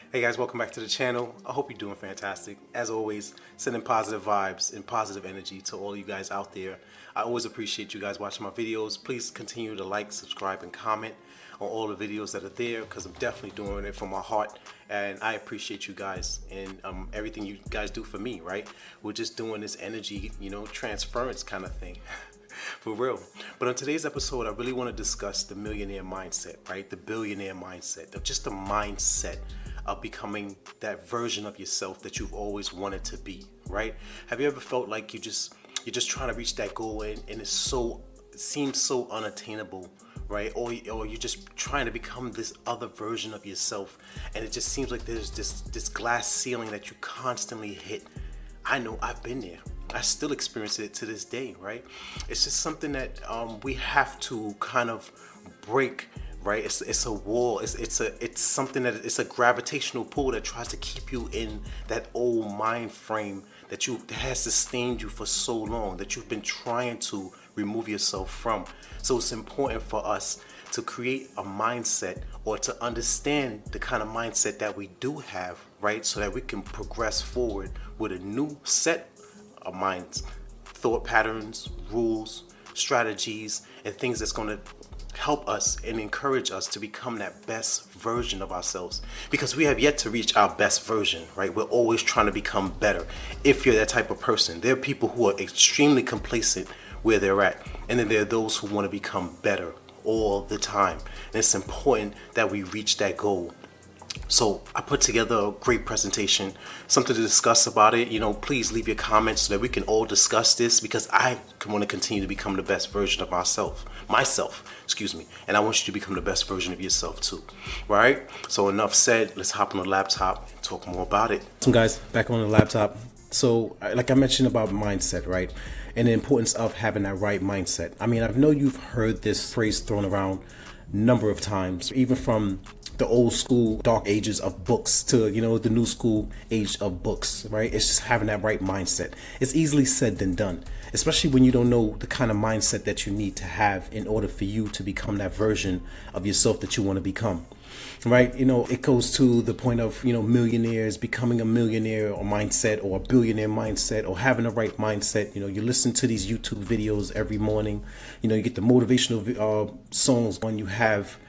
Hey guys, welcome back to the channel. I hope you're doing fantastic. As always, sending positive vibes and positive energy to all you guys out there. I always appreciate you guys watching my videos. Please continue to like, subscribe, and comment on all the videos that are there because I'm definitely doing it from my heart. And I appreciate you guys and everything you guys do for me, right? We're just doing this energy, transference kind of thing. For real. But on today's episode, I really want to discuss the millionaire mindset, right? The billionaire mindset, just the mindset of becoming that version of yourself that you've always wanted to be, right? Have you ever felt like you're just trying to reach that goal and it seems so unattainable, right? Or you're just trying to become this other version of yourself and it just seems like there's this glass ceiling that you constantly hit. I know I've been there. I still experience it to this day, right? It's just something that we have to kind of break, right? It's a wall. It's something that it's a gravitational pull that tries to keep you in that old mind frame that has sustained you for so long, that you've been trying to remove yourself from. So it's important for us to create a mindset or to understand the kind of mindset that we do have, right? So that we can progress forward with a new set of minds, thought patterns, rules, strategies, and things that's going to help us and encourage us to become that best version of ourselves, because we have yet to reach our best version, right? We're always trying to become better. If you're that type of person, there are people who are extremely complacent where they're at, and then there are those who want to become better all the time, and it's important that we reach that goal. So I put together a great presentation, something to discuss about it. Please leave your comments so that we can all discuss this, because I want to continue to become the best version of myself, and I want you to become the best version of yourself too, right? So enough said, let's hop on the laptop and talk more about it. So guys, back on the laptop. So like I mentioned about mindset, right? And the importance of having that right mindset. I mean, I know you've heard this phrase thrown around a number of times, even from the old school dark ages of books to the new school age of books, right? It's just having that right mindset. It's easily said than done, especially when you don't know the kind of mindset that you need to have in order for you to become that version of yourself that you want to become, right? It goes to the point of millionaires becoming a millionaire or mindset, or a billionaire mindset, or having the right mindset. You listen to these YouTube videos every morning, you get the motivational songs on, you have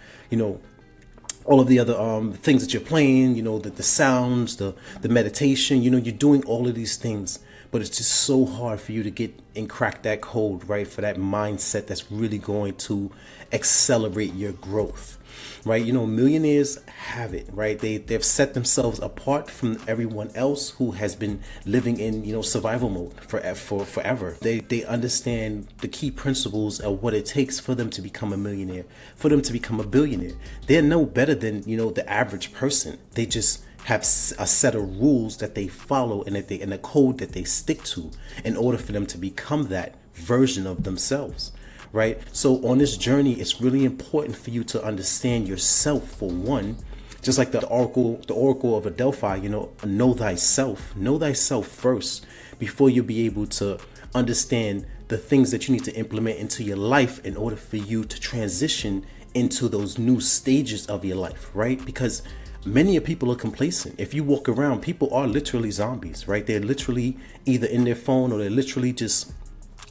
all of the other things that you're playing, the sounds, the meditation, you're doing all of these things, but it's just so hard for you to get and crack that code, right? For that mindset that's really going to accelerate your growth, right? Millionaires have it, right? They've set themselves apart from everyone else who has been living in, survival mode for forever. They understand the key principles of what it takes for them to become a millionaire, for them to become a billionaire. They're no better than, the average person. They just have a set of rules that they follow and a code that they stick to in order for them to become that version of themselves, right? So on this journey, it's really important for you to understand yourself, for one. Just like the oracle of Delphi, know thyself first before you'll be able to understand the things that you need to implement into your life in order for you to transition into those new stages of your life, right? Because many people are complacent. If you walk around, people are literally zombies, right? They're literally either in their phone or they're literally just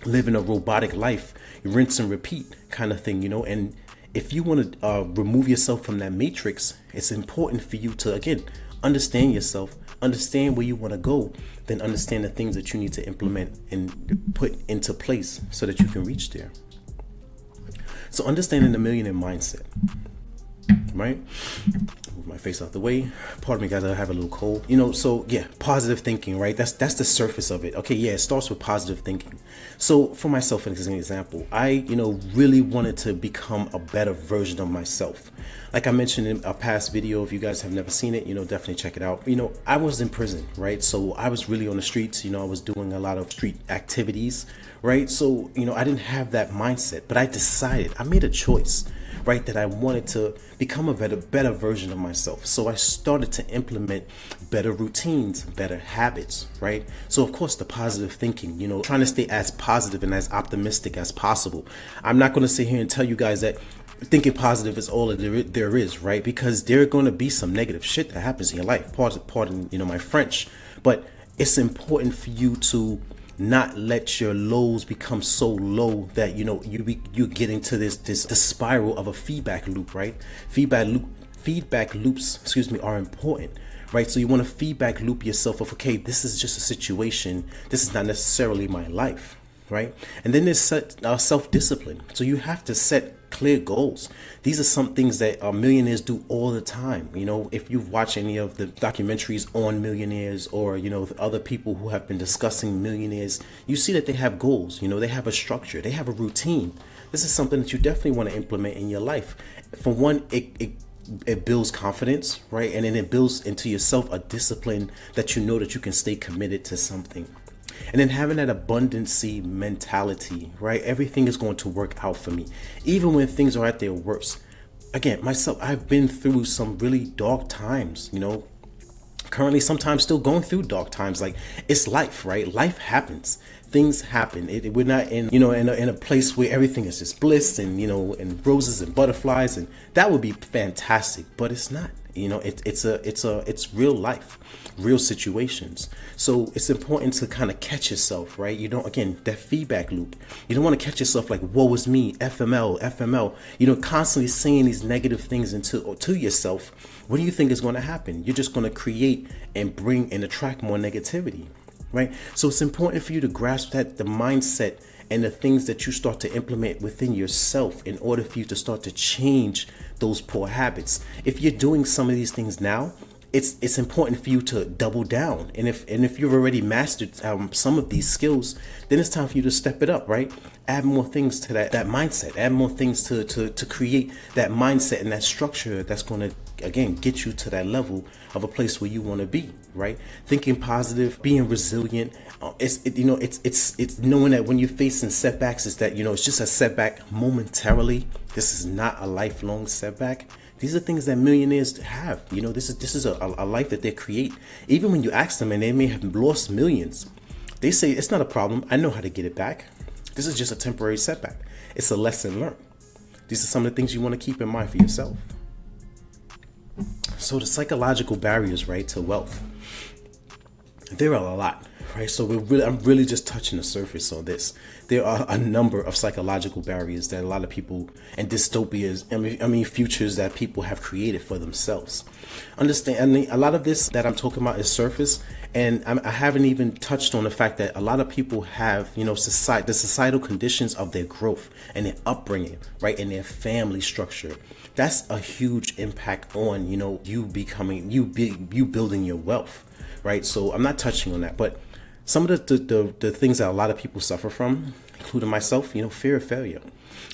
living a robotic life, rinse and repeat kind of thing, and if you want to remove yourself from that matrix, it's important for you to, again, understand yourself, understand where you want to go, then understand the things that you need to implement and put into place so that you can reach there. So understanding the millionaire mindset, right? Move my face out the way. Pardon me, guys, I have a little cold. So yeah, positive thinking, right? That's the surface of it. Okay, yeah, it starts with positive thinking. So for myself, as an example, I really wanted to become a better version of myself. Like I mentioned in a past video, if you guys have never seen it, definitely check it out. I was in prison, right? So I was really on the streets. I was doing a lot of street activities, right? So I didn't have that mindset, but I made a choice, right, that I wanted to become a better version of myself. So I started to implement better routines, better habits, right? So of course the positive thinking, trying to stay as positive and as optimistic as possible. I'm not going to sit here and tell you guys that thinking positive is all that there is, right? Because there are going to be some negative shit that happens in your life. Pardon, my French, but it's important for you to not let your lows become so low that you get into this spiral of a feedback loop, right? Feedback loops, are important, right? So you want to feedback loop yourself of, okay, this is just a situation. This is not necessarily my life, right? And then there's self-discipline. So you have to set clear goals. These are some things that millionaires do all the time. If you've watched any of the documentaries on millionaires, or other people who have been discussing millionaires, you see that they have goals. They have a structure, they have a routine. This is something that you definitely want to implement in your life. For one, it builds confidence, right? And then it builds into yourself a discipline that that you can stay committed to something. And then having that abundancy mentality, right? Everything is going to work out for me, even when things are at their worst. Again, myself, I've been through some really dark times, currently sometimes still going through dark times. Like, it's life, right? Life happens. Things happen. We're not in a place where everything is just bliss and and roses and butterflies, and that would be fantastic, but it's not. It's real life, real situations. So it's important to kind of catch yourself, right? Again, that feedback loop. You don't want to catch yourself like, woe is me, FML, constantly saying these negative things to yourself. What do you think is going to happen? You're just going to create and bring and attract more negativity, right? So it's important for you to grasp that the mindset and the things that you start to implement within yourself in order for you to start to change those poor habits. If you're doing some of these things now, it's important for you to double down. And if you've already mastered some of these skills, then it's time for you to step it up, right? Add more things to that mindset. Add more things to create that mindset and that structure that's going to, again, get you to that level of a place where you want to be, right? Thinking positive, being resilient. It's knowing that when you're facing setbacks, is that it's just a setback momentarily. This is not a lifelong setback. These are things that millionaires have. This is a life that they create. Even when you ask them, and they may have lost millions, they say it's not a problem. I know how to get it back. This is just a temporary setback. It's a lesson learned. These are some of the things you want to keep in mind for yourself. So the psychological barriers, right, to wealth, there are a lot, right? So I'm really just touching the surface on this. There are a number of psychological barriers that a lot of people, and dystopias, futures that people have created for themselves. Understand, a lot of this that I'm talking about is surface, and I haven't even touched on the fact that a lot of people have, the societal conditions of their growth and their upbringing, right, and their family structure. That's a huge impact on, you becoming, you building your wealth, right? So I'm not touching on that, but some of the things that a lot of people suffer from, including myself, fear of failure.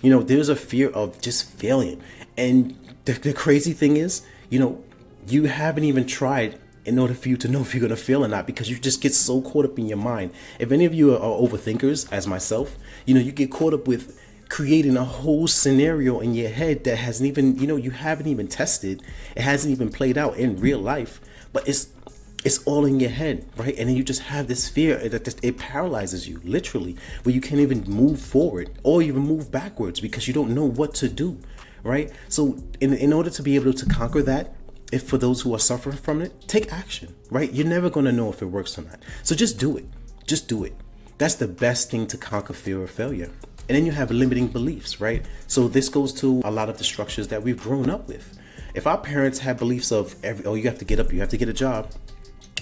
There's a fear of just failing. And the crazy thing is, you haven't even tried in order for you to know if you're going to fail or not, because you just get so caught up in your mind. If any of you are overthinkers, as myself, you get caught up with creating a whole scenario in your head that hasn't even, you haven't even tested. It hasn't even played out in real life, but it's all in your head, right? And then you just have this fear that it paralyzes you, literally, where you can't even move forward or even move backwards because you don't know what to do, right? So in order to be able to conquer that, if for those who are suffering from it, take action, right? You're never going to know if it works or not. So just do it. Just do it. That's the best thing to conquer fear of failure. And then you have limiting beliefs, right? So this goes to a lot of the structures that we've grown up with. If our parents had beliefs of you have to get up, you have to get a job,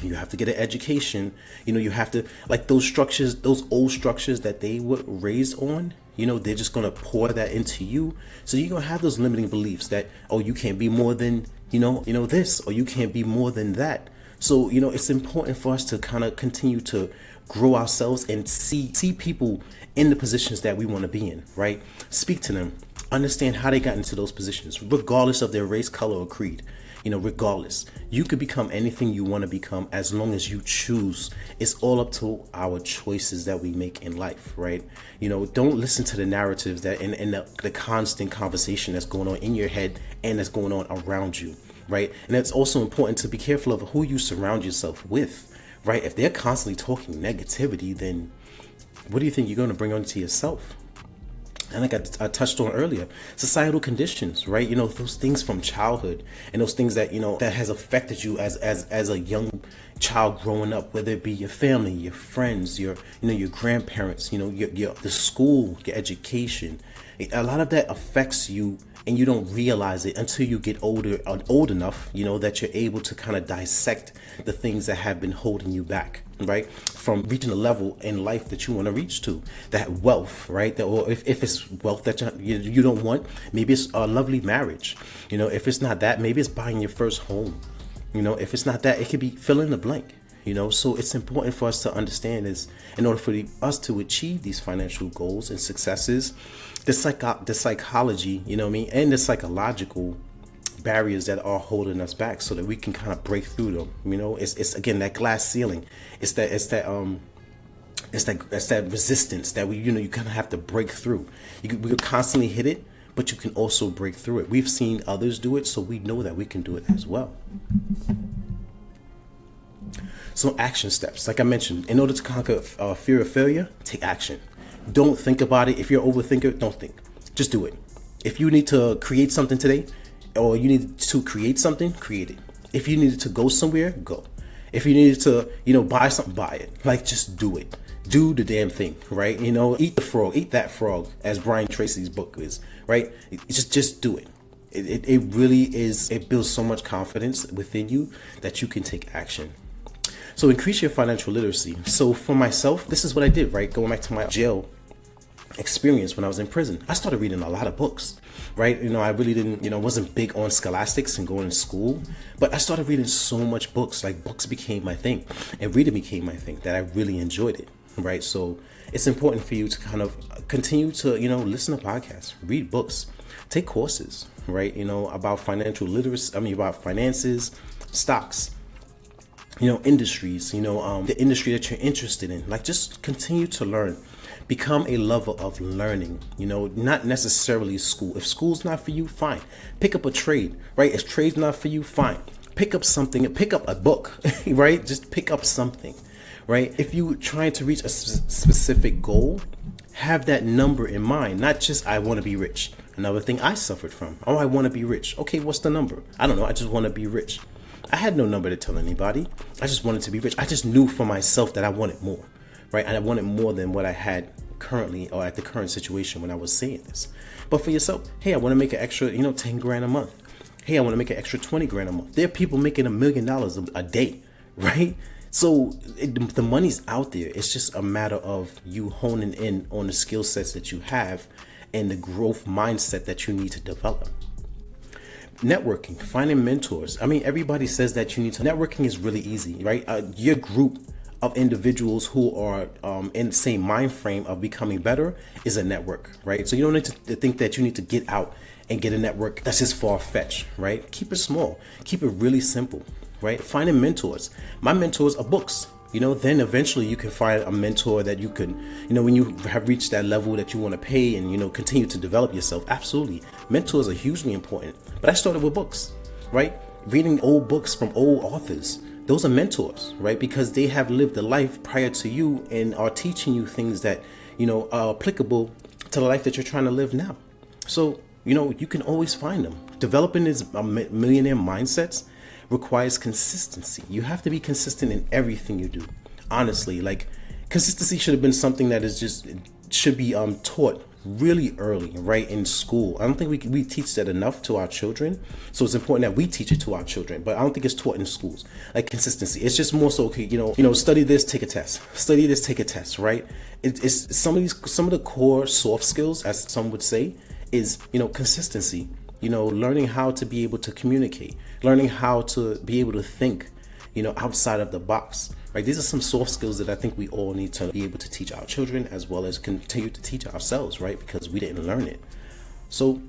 you have to get an education, you have to, like those structures, those old structures that they were raised on, they're just going to pour that into you. So you're going to have those limiting beliefs that, you can't be more than, this, or you can't be more than that. So, it's important for us to kind of continue to grow ourselves and see people in the positions that we want to be in, right? Speak to them, understand how they got into those positions, regardless of their race, color, or creed. Regardless, you could become anything you want to become as long as you choose. It's all up to our choices that we make in life, right? Don't listen to the narratives that in the constant conversation that's going on in your head and that's going on around you, right? And it's also important to be careful of who you surround yourself with, right? If they're constantly talking negativity, then what do you think you're going to bring onto yourself? and like I touched on earlier, societal conditions, right? Those things from childhood, and those things that that has affected you as a young child growing up, whether it be your family, your friends, your grandparents, the school, your education. A lot of that affects you, and you don't realize it until you get old enough, that you're able to kind of dissect the things that have been holding you back, right? From reaching a level in life that you want to reach to, that wealth, right? Or if it's wealth that you don't want, maybe it's a lovely marriage. If it's not that, maybe it's buying your first home. If it's not that, it could be fill in the blank. So it's important for us to understand is, in order for us to achieve these financial goals and successes, the psychology, and the psychological barriers that are holding us back, so that we can kind of break through them. It's again that glass ceiling. It's that resistance that you kind of have to break through. We could constantly hit it, but you can also break through it. We've seen others do it, so we know that we can do it as well. So action steps, like I mentioned, in order to conquer fear of failure, take action. Don't think about it. If you're an overthinker, don't think. Just do it. If you need to create something today, or you need to create something, create it. If you needed to go somewhere, go. If you needed to, buy something, buy it. Like, just do it. Do the damn thing, right? Eat the frog, eat that frog, as Brian Tracy's book is, right? Just do it. It really is. It builds so much confidence within you that you can take action. So increase your financial literacy. So for myself, this is what I did, right? Going back to my jail experience when I was in prison, I started reading a lot of books, right? I really didn't, wasn't big on scholastics and going to school, but I started reading so much books. Like, books became my thing, and reading became my thing, that I really enjoyed it, right? So it's important for you to kind of continue to, listen to podcasts, read books, take courses, right? About financial literacy, about finances, stocks, industries, the industry that you're interested in. Like, just continue to learn. Become a lover of learning, not necessarily school. If school's not for you, fine. Pick up a trade, right? If trade's not for you, fine. Pick up something, pick up a book, right? Just pick up something, right? If you're trying to reach a specific goal, have that number in mind, not just, I want to be rich. Another thing I suffered from, I want to be rich. Okay, what's the number? I don't know. I just want to be rich. I had no number to tell anybody. I just wanted to be rich. I just knew for myself that I wanted more, right? And I wanted more than what I had currently, or at the current situation when I was saying this. But for yourself, hey, I want to make an extra, 10 grand a month. Hey, I want to make an extra 20 grand a month. There are people making $1 million a day, right? So the money's out there. It's just a matter of you honing in on the skill sets that you have and the growth mindset that you need to develop. Networking, finding mentors. Everybody says that you need to. Networking is really easy, right? Your group of individuals who are in the same mind frame of becoming better is a network, right? So you don't need to think that you need to get out and get a network that's just far-fetched, right? Keep it small. Keep it really simple, right? Finding mentors. My mentors are books. Then eventually you can find a mentor that you can, when you have reached that level that you want to pay and, continue to develop yourself. Absolutely. Mentors are hugely important. But I started with books, right? Reading old books from old authors. Those are mentors, right? Because they have lived a life prior to you and are teaching you things that, are applicable to the life that you're trying to live now. So, you can always find them. Developing this millionaire mindsets requires consistency. You have to be consistent in everything you do. Honestly, like, consistency should have been something that should be taught really early, right, in school. I don't think we teach that enough to our children. So it's important that we teach it to our children, but I don't think it's taught in schools. Like, consistency. It's just more so, okay, study this, take a test. Study this, take a test, right? It's some of the core soft skills, as some would say, is, consistency. Learning how to be able to communicate, learning how to be able to think, outside of the box, right? These are some soft skills that I think we all need to be able to teach our children, as well as continue to teach ourselves, right? Because we didn't learn it. So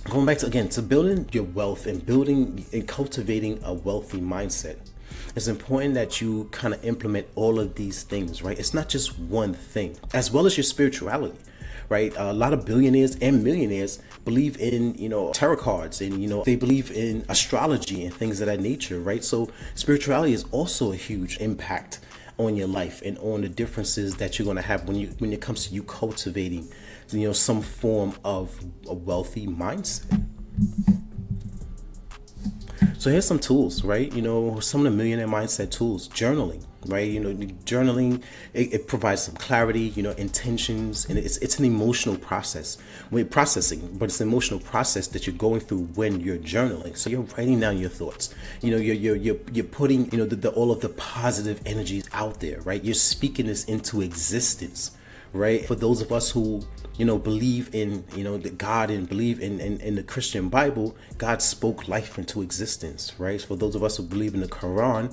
going back to building your wealth and building and cultivating a wealthy mindset, it's important that you kind of implement all of these things, right? It's not just one thing, as well as your spirituality. Right, a lot of billionaires and millionaires believe in, tarot cards, and they believe in astrology and things of that nature, right? So spirituality is also a huge impact on your life and on the differences that you're going to have when it comes to you cultivating some form of a wealthy mindset. So here's some tools, right? Some of the Millionaire Mindset tools. Journaling, right? Journaling, it provides some clarity, intentions, and it's an emotional process. Processing, but it's an emotional process that you're going through when you're journaling. So you're writing down your thoughts. You're putting, all of the positive energies out there, right? You're speaking this into existence, right? For those of us who believe in the God and believe in the Christian Bible, God spoke life into existence, right? For those of us who believe in the Quran,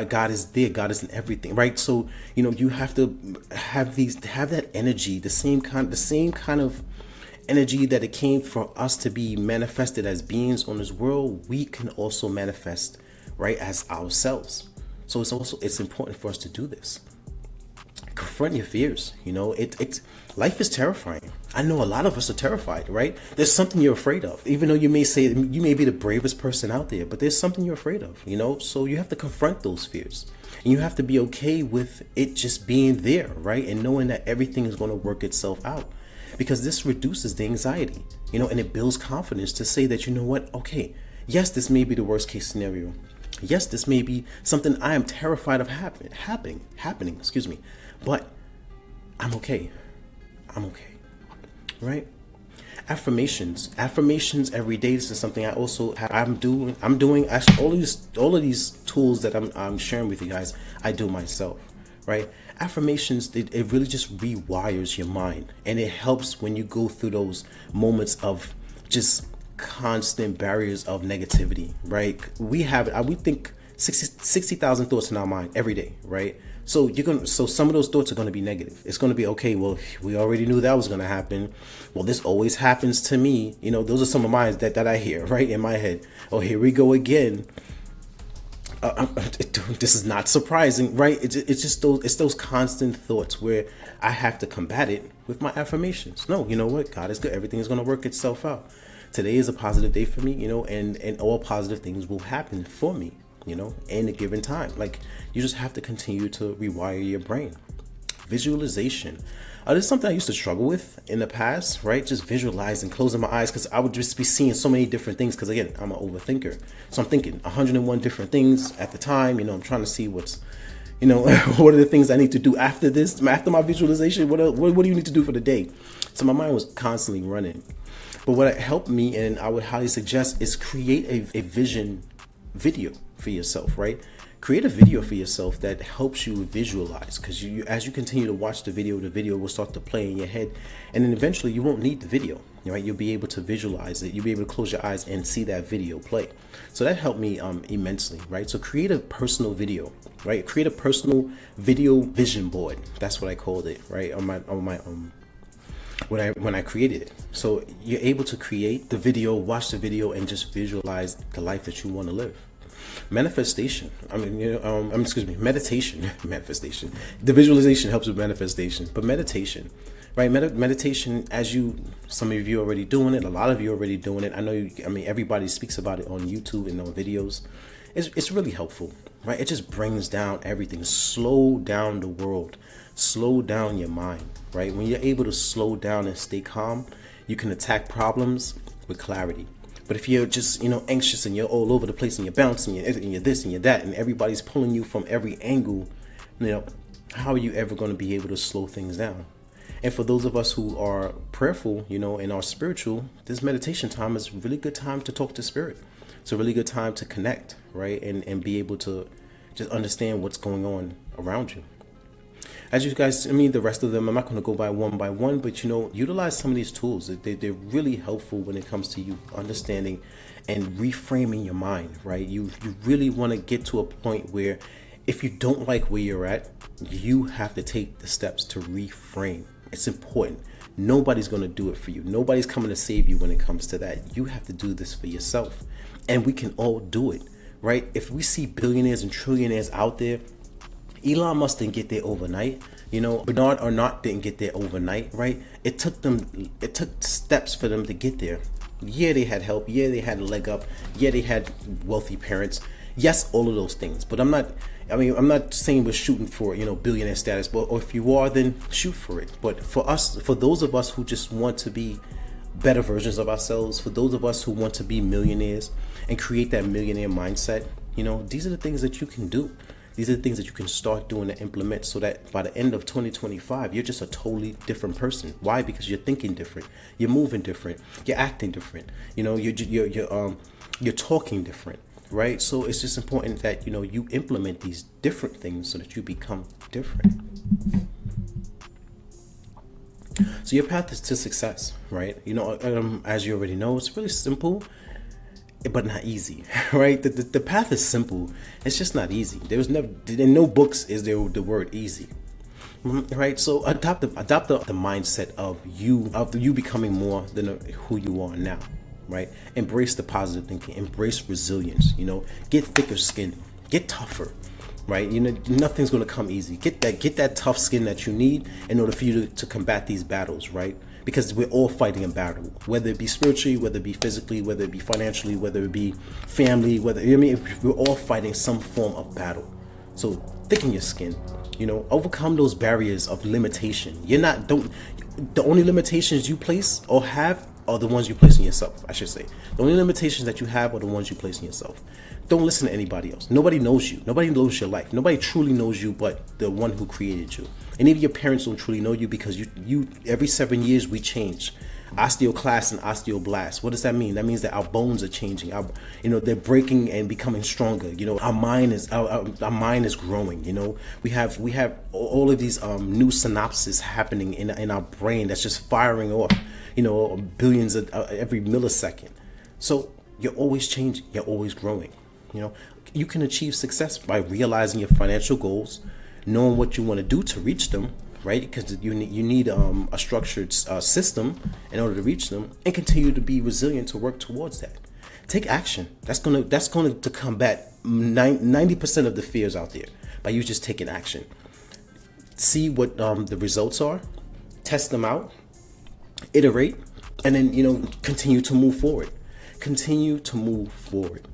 God is there. God is in everything, right? So you have to have that energy, the same kind of energy that it came for us to be manifested as beings on this world. We can also manifest, right, as ourselves. So it's important for us to do this. Confront your fears. Life is terrifying. I know a lot of us are terrified, right? There's something you're afraid of, even though you may say you may be the bravest person out there, but there's something you're afraid of, so you have to confront those fears, and you have to be okay with it just being there, right? And knowing that everything is going to work itself out, because this reduces the anxiety, and it builds confidence to say that, okay, yes, this may be the worst case scenario. Yes, this may be something I am terrified of happening, but I'm okay. I'm okay, right? Affirmations every day. This is something I'm doing. Actually, all of these tools that I'm sharing with you guys, I do myself, right? Affirmations, it really just rewires your mind, and it helps when you go through those moments of just constant barriers of negativity, right? We think 60,000 thoughts in our mind every day, right? So some of those thoughts are going to be negative. It's going to be, okay, well, we already knew that was going to happen. Well, this always happens to me. Those are some of mine that I hear right in my head. Oh, here we go again. This is not surprising, right? It's those constant thoughts where I have to combat it with my affirmations. No, you know what? God is good. Everything is going to work itself out. Today is a positive day for me, and all positive things will happen for me, in a given time. Like, you just have to continue to rewire your brain. Visualization. This is something I used to struggle with in the past, right? Just visualizing, closing my eyes, because I would just be seeing so many different things, because again, I'm an overthinker. So I'm thinking 101 different things at the time. I'm trying to see what's, what are the things I need to do after this, after my visualization? What do you need to do for the day? So my mind was constantly running. But what helped me, and I would highly suggest, is create a vision video for yourself, right? Create a video for yourself that helps you visualize, because as you continue to watch the video will start to play in your head, and then eventually you won't need the video, right? You'll be able to visualize it. You'll be able to close your eyes and see that video play. So that helped me immensely, right? So create a personal video, right? Create a personal video vision board. That's what I called it, right? When I created it. So you're able to create the video, watch the video, and just visualize the life that you want to live. Manifestation. Meditation. Manifestation. The visualization helps with manifestation, but meditation, right? Meditation, some of you already doing it. A lot of you already doing it. I know. Everybody speaks about it on YouTube and on videos. It's really helpful, right? It just brings down everything. Slow down the world. Slow down your mind, right? When you're able to slow down and stay calm, you can attack problems with clarity. But if you're just, anxious and you're all over the place and you're bouncing and you're this and you're that, and everybody's pulling you from every angle, how are you ever going to be able to slow things down? And for those of us who are prayerful, and are spiritual, this meditation time is a really good time to talk to spirit. It's a really good time to connect, right? And be able to just understand what's going on around you. As you guys, the rest of them, I'm not going to go by one, but utilize some of these tools. They're really helpful when it comes to you understanding and reframing your mind, right? You really want to get to a point where if you don't like where you're at, you have to take the steps to reframe. It's important. Nobody's going to do it for you. Nobody's coming to save you when it comes to that. You have to do this for yourself, and we can all do it, right? If we see billionaires and trillionaires out there, Elon Musk didn't get there overnight. Bernard Arnault didn't get there overnight, right? It took steps for them to get there. Yeah, they had help. Yeah, they had a leg up. Yeah, they had wealthy parents. Yes, all of those things, but I'm not saying we're shooting for, billionaire status, but or if you are, then shoot for it. But for those of us who just want to be better versions of ourselves, for those of us who want to be millionaires and create that millionaire mindset, these are the things that you can do. These are the things that you can start doing and implement, so that by the end of 2025, you're just a totally different person. Why? Because you're thinking different, you're moving different, you're acting different. You're talking different, right? So it's just important that you implement these different things so that you become different. So your path is to success, right? As you already know, it's really simple, but not easy, right? The path is simple. It's just not easy. There's never, in no books is there the word easy, right? So adopt the mindset of you becoming more than who you are now, right? Embrace the positive thinking, embrace resilience, get thicker skin, get tougher, right? Nothing's going to come easy. Get that tough skin that you need in order for you to combat these battles, right? Because we're all fighting a battle, whether it be spiritually, whether it be physically, whether it be financially, whether it be family, we're all fighting some form of battle. So thicken your skin, overcome those barriers of limitation. The only limitations you place or have are the ones you place in yourself, I should say. The only limitations that you have are the ones you place in yourself. Don't listen to anybody else. Nobody knows you. Nobody knows your life. Nobody truly knows you but the one who created you. And even your parents don't truly know you, because you every 7 years we change. Osteoclast and osteoblast. What does that mean? That means that our bones are changing. They're breaking and becoming stronger. Our mind is growing. We have all of these new synapses happening in our brain that's just firing off. Billions of every millisecond. So you're always changing. You're always growing. You can achieve success by realizing your financial goals, knowing what you want to do to reach them, right? Because you need a structured system in order to reach them, and continue to be resilient to work towards that. Take action. That's going to combat 90% of the fears out there by you just taking action. See what the results are, test them out, iterate, and then continue to move forward. Continue to move forward.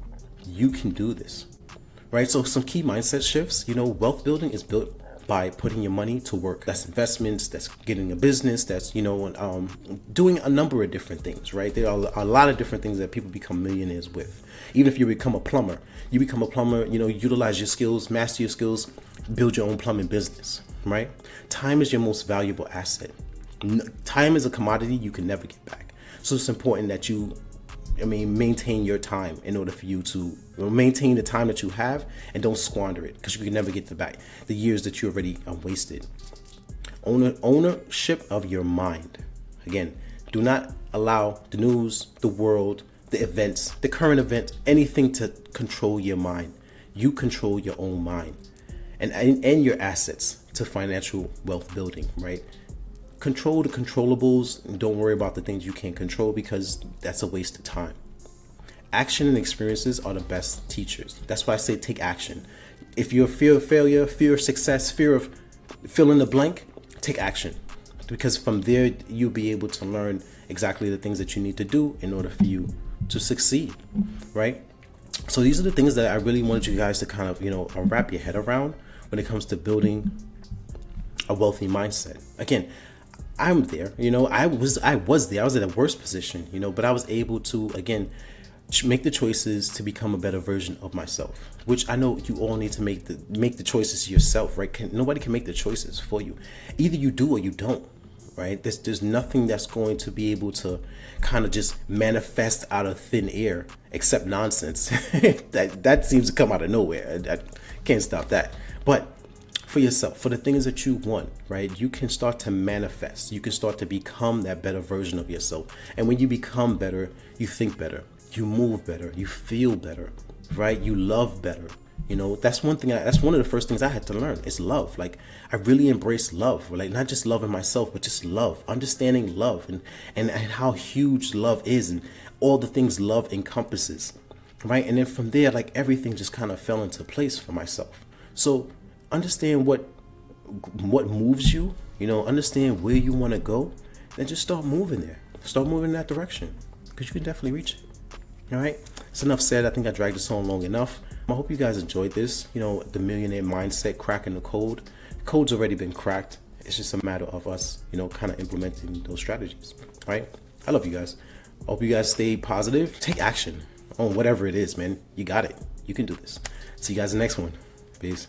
You can do this, right? So some key mindset shifts. Wealth building is built by putting your money to work. That's investments, that's getting a business, that's doing a number of different things, right? There are a lot of different things that people become millionaires with. Even if you become a plumber, utilize your skills, master your skills, build your own plumbing business, right? Time is your most valuable asset. Time is a commodity you can never get back. So it's important that you maintain your time in order for you to maintain the time that you have, and don't squander it, because you can never get back the years that you already wasted. Ownership of your mind. Again, do not allow the news, the world, the events, the current event, anything to control your mind. You control your own mind and your assets to financial wealth building, right? Control the controllables, and don't worry about the things you can't control, because that's a waste of time. Action and experiences are the best teachers. That's why I say take action. If you're fear of failure, fear of success, fear of fill in the blank, take action. Because from there, you'll be able to learn exactly the things that you need to do in order for you to succeed, right? So these are the things that I really wanted you guys to kind of, wrap your head around when it comes to building a wealthy mindset. Again, I'm there, I was there. I was in a worse position, but I was able to, again, make the choices to become a better version of myself, which I know you all need to make the choices yourself, right? Nobody can make the choices for you. Either you do or you don't, right? There's nothing that's going to be able to kind of just manifest out of thin air except nonsense. that seems to come out of nowhere. I can't stop that. But for yourself, for the things that you want, right? You can start to manifest. You can start to become that better version of yourself. And when you become better, you think better, you move better, you feel better, right? You love better. That's one thing. That's one of the first things I had to learn is love. Like, I really embrace love, like not just loving myself, but just love, understanding love, and how huge love is, and all the things love encompasses, right? And then from there, like, everything just kind of fell into place for myself. So understand what moves you, understand where you want to go, and just start moving there. Start moving in that direction, because you can definitely reach it. All right, that's enough said. I think I dragged this on long enough. I hope you guys enjoyed this. The Millionaire Mindset, cracking the code. The code's already been cracked. It's just a matter of us, kind of implementing those strategies. All right, I love you guys. I hope you guys stay positive. Take action on whatever it is, man. You got it. You can do this. See you guys in the next one. Peace.